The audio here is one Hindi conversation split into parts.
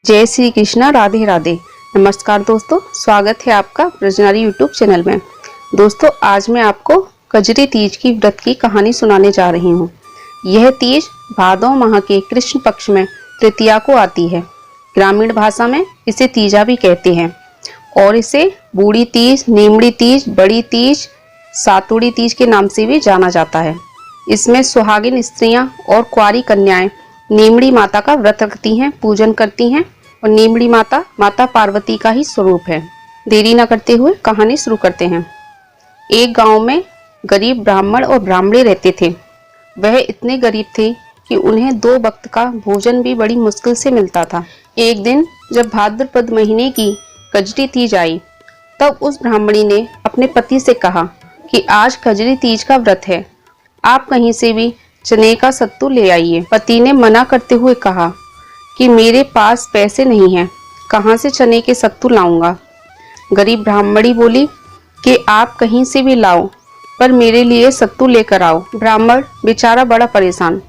जय श्री कृष्णा, राधे राधे। नमस्कार दोस्तों, स्वागत है आपका ब्रजनारी यूट्यूब चैनल में। दोस्तों, आज मैं आपको कजरी तीज की व्रत की कहानी सुनाने जा रही हूँ। यह तीज भादौ माह के कृष्ण पक्ष में तृतीया को आती है। ग्रामीण भाषा में इसे तीजा भी कहते हैं और इसे बूढ़ी तीज, नीमड़ी तीज, बड़ी तीज, सातुड़ी तीज के नाम से भी जाना जाता है। इसमें सुहागिन स्त्रियां और कुंवारी कन्याएं नीमड़ी माता का व्रत रखती हैं, पूजन करती हैं और नीमड़ी माता माता पार्वती का ही स्वरूप है। देरी न करते हुए कहानी शुरू करते हैं। एक गांव में गरीब ब्राह्मण और ब्राह्मणी रहते थे। वह इतने गरीब थे कि उन्हें 2 वक्त का भोजन भी बड़ी मुश्किल से मिलता था। एक दिन जब भाद्रपद महीने की कजरी तीज आई, तब उस ब्राह्मणी ने अपने पति से कहा कि आज कजरी तीज का व्रत है, आप कहीं से भी चने का सत्तू ले आइए। पति ने मना करते हुए कहा कि मेरे पास पैसे नहीं हैं, कहाँ से चने के सत्तू लाऊंगा। गरीब ब्राह्मणी बोली कि आप कहीं से भी लाओ, पर मेरे लिए सत्तू लेकर आओ। ब्राह्मण बेचारा बड़ा परेशान,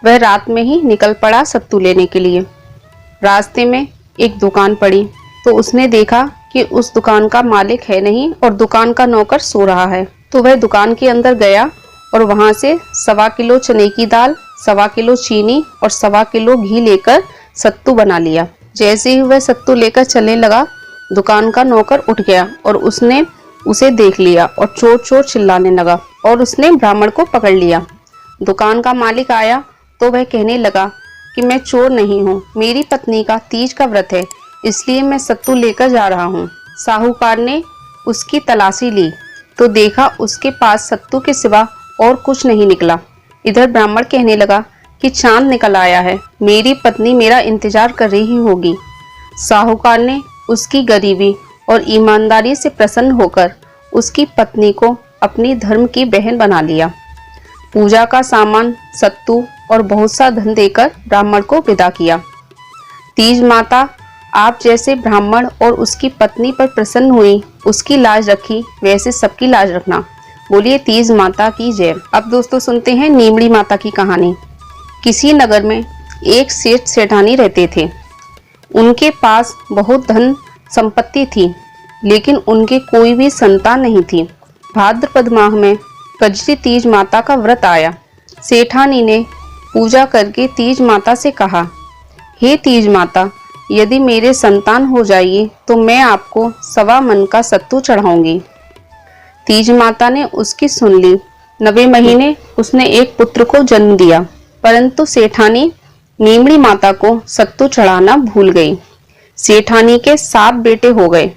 वह रात में ही निकल पड़ा सत्तू लेने के लिए। रास्ते में एक दुकान पड़ी तो उसने देखा कि उस दुकान का मालिक है नहीं और दुकान का नौकर सो रहा है। तो वह दुकान के अंदर गया और वहां से 1.25 किलो चने की दाल, 1.25 किलो चीनी और 1.25 किलो घी लेकर सत्तू बना लिया। जैसे ही वह सत्तू लेकर चलने लगा, दुकान का नौकर उठ गया और उसने उसे देख लिया और चोर चोर चिल्लाने लगा और उसने ब्राह्मण को पकड़ लिया। दुकान का मालिक आया तो वह कहने लगा कि मैं चोर नहीं हूँ, मेरी पत्नी का तीज का व्रत है, इसलिए मैं सत्तू लेकर जा रहा हूँ। साहूकार ने उसकी तलाशी ली तो देखा उसके पास सत्तू के सिवा और कुछ नहीं निकला। इधर ब्राह्मण कहने लगा कि चांद निकल आया है, मेरी पत्नी मेरा इंतजार कर रही होगी। साहूकार ने उसकी गरीबी और ईमानदारी से प्रसन्न होकर उसकी पत्नी को अपनी धर्म की बहन बना लिया। पूजा का सामान, सत्तू और बहुत सा धन देकर ब्राह्मण को विदा किया। तीज माता आप जैसे ब्राह्मण और उसकी पत्नी पर प्रसन्न हुई, उसकी लाज रखी, वैसे सबकी लाज रखना। बोलिए तीज माता की जय। अब दोस्तों सुनते हैं नीमड़ी माता की कहानी। किसी नगर में एक सेठ सेठानी रहते थे। उनके पास बहुत धन संपत्ति थी, लेकिन उनके कोई भी संतान नहीं थी। भाद्रपद माह में कजरी तीज माता का व्रत आया। सेठानी ने पूजा करके तीज माता से कहा, हे तीज माता, यदि मेरे संतान हो जाइए तो मैं आपको 1.25 मन का सत्तू चढ़ाऊंगी। तीज माता ने उसकी सुन ली। 9वें महीने उसने एक पुत्र को जन्म दिया, परंतु सेठानी नीमड़ी माता को सत्तू चढ़ाना भूल गई। सेठानी के 7 बेटे हो गए,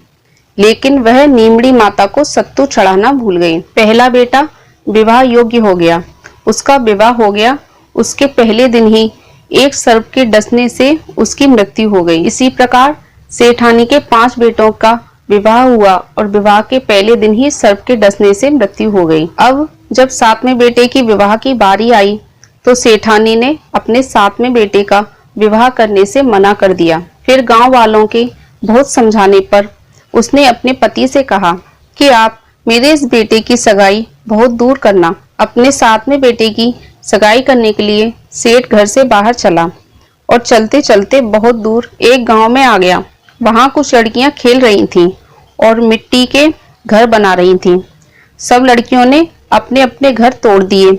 लेकिन वह नीमड़ी माता को सत्तू चढ़ाना भूल गई। पहला बेटा विवाह योग्य हो गया। उसका विवाह हो गया, उसके पहले दिन ही एक सर्प के डसने से उसकी मृत्यु हो गई। इसी प्रकार सेठानी के 5 बेटों का विवाह हुआ और विवाह के पहले दिन ही सर्प के डसने से मृत्यु हो गई। अब जब 7वें बेटे की विवाह की बारी आई तो सेठानी ने अपने 7वें बेटे का विवाह करने से मना कर दिया। फिर गांव वालों के बहुत समझाने पर उसने अपने पति से कहा कि आप मेरे इस बेटे की सगाई बहुत दूर करना। अपने 7वें बेटे की सगाई करने के लिए सेठ घर से बाहर चला और चलते चलते बहुत दूर एक गांव में आ गया। वहां कुछ लड़कियां खेल रही थीं और मिट्टी के घर बना रही थीं। सब लड़कियों ने अपने अपने घर तोड़ दिए,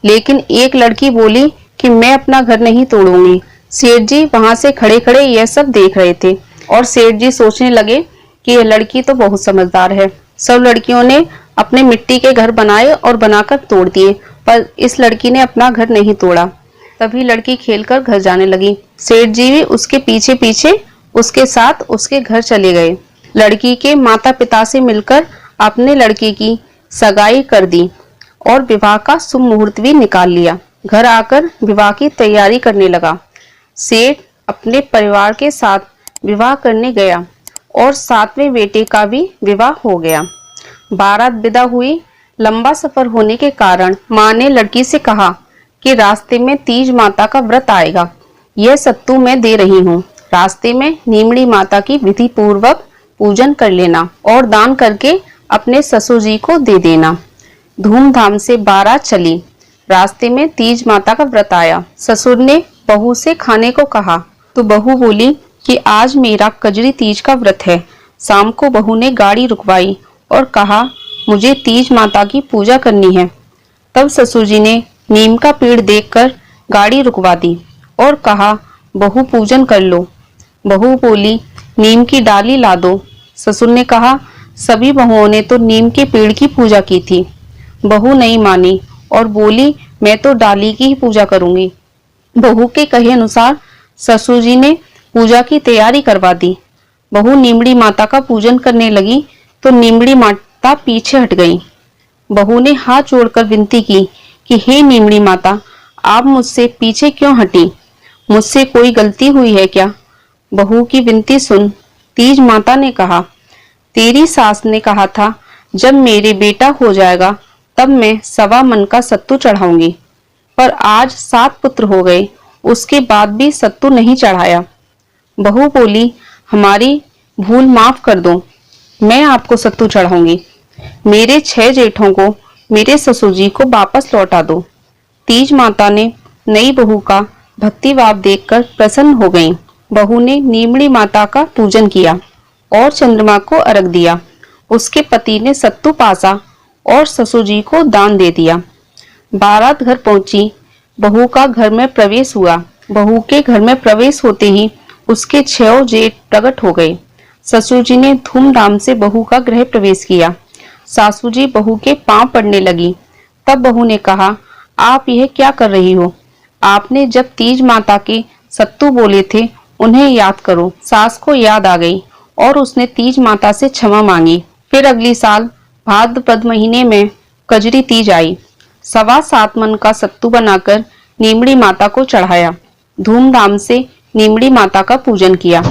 लेकिन एक लड़की बोली कि मैं अपना घर नहीं तोड़ूंगी। सेठ जी वहां से खड़े खड़े यह सब देख रहे थे और सेठ जी सोचने लगे कि यह लड़की तो बहुत समझदार है। सब लड़कियों ने अपने मिट्टी के घर बनाए और बनाकर तोड़ दिए, पर इस लड़की ने अपना घर नहीं तोड़ा। तभी लड़की खेलकर घर जाने लगी। सेठ जी भी उसके पीछे पीछे उसके साथ उसके घर चले गए। लड़की के माता पिता से मिलकर अपने लड़के की सगाई कर दी और विवाह का शुभ मुहूर्त भी निकाल लिया। घर आकर विवाह की तैयारी करने लगा। सेठ अपने परिवार के साथ विवाह करने गया और 7वें बेटे का भी विवाह हो गया। बारात विदा हुई। लंबा सफर होने के कारण माँ ने लड़की से कहा कि रास्ते में तीज माता का व्रत आएगा, यह सत्तू मैं दे रही हूँ। रास्ते में नीमड़ी माता की विधि पूर्वक पूजन कर लेना और दान करके अपने ससुर जी को दे देना। धूमधाम से बारात चली। रास्ते में तीज माता का व्रत आया। ससुर ने बहू से खाने को कहा तो बहू बोली कि आज मेरा कजरी तीज का व्रत है। शाम को बहू ने गाड़ी रुकवाई और कहा, मुझे तीज माता की पूजा करनी है। तब ससुर जी ने नीम का पेड़ देखकर गाड़ी रुकवा दी और कहा, बहू पूजन कर लो। बहू बोली, नीम की डाली ला दो। ससुर ने कहा, सभी बहुओं ने तो नीम के पेड़ की पूजा की थी। बहू नहीं मानी और बोली, मैं तो डाली की ही पूजा करूंगी। बहू के कहे अनुसार ससुर जी ने पूजा की तैयारी करवा दी। बहू नीमड़ी माता का पूजन करने लगी तो नीमड़ी माता पीछे हट गई। बहू ने हाथ जोड़कर विनती की कि हे नीमड़ी माता, आप मुझसे पीछे क्यों हटी? मुझसे कोई गलती हुई है क्या? बहू की विनती सुन तीज माता ने कहा, तेरी सास ने कहा था जब मेरे बेटा हो जाएगा तब मैं 1.25 मन का सत्तू चढ़ाऊंगी, पर आज 7 पुत्र हो गए, उसके बाद भी सत्तू नहीं चढ़ाया। बहू बोली, हमारी भूल माफ कर दो, मैं आपको सत्तू चढ़ाऊंगी। मेरे 6 जेठों को मेरे ससुर जी को वापस लौटा दो। तीज माता ने नई बहू का भक्ति भाव देखकर प्रसन्न हो गईं। बहू ने नीमड़ी माता का पूजन किया और चंद्रमा को अर्घ दिया। उसके पति ने सत्तू पासा और ससुर जी को दान दे दिया। बारात घर पहुंची। बहू का घर में प्रवेश हुआ। बहू के घर में प्रवेश होते ही उसके 6 जेठ प्रकट हो गए। ससुर जी ने धूमधाम से बहू का गृह प्रवेश किया। सासू जी बहू के पांव पड़ने लगी। तब बहू ने कहा, आप यह क्या कर रही हो? आपने जब तीज माता के सत्तू बोले थे उन्हें याद करो। सास को याद आ गई और उसने तीज माता से क्षमा मांगी। फिर अगली साल भाद्रपद महीने में कजरी तीज आई। 7.25 मन का सत्तू बनाकर नीमड़ी माता को चढ़ाया। धूमधाम से नीमड़ी माता का पूजन किया।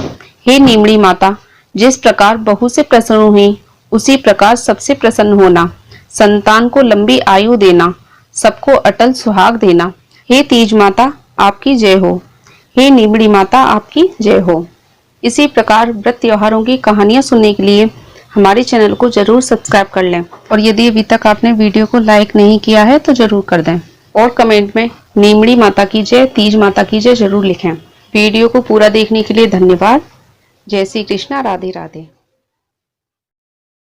हे नीमड़ी माता, जिस प्रकार बहू से प्रसन्न हुई उसी प्रकार सबसे प्रसन्न होना, संतान को लंबी आयु देना, सबको अटल सुहाग देना। हे तीज माता, आपकी जय हो। हे नीमड़ी माता, आपकी जय हो। इसी प्रकार व्रत त्योहारों की कहानियां सुनने के लिए हमारे चैनल को जरूर सब्सक्राइब कर लें और यदि अभी तक आपने वीडियो को लाइक नहीं किया है तो जरूर कर दें और कमेंट में नीमड़ी माता की जय, तीज माता की जय जरूर लिखें। वीडियो को पूरा देखने के लिए धन्यवाद। जय श्री कृष्णा। राधे राधे।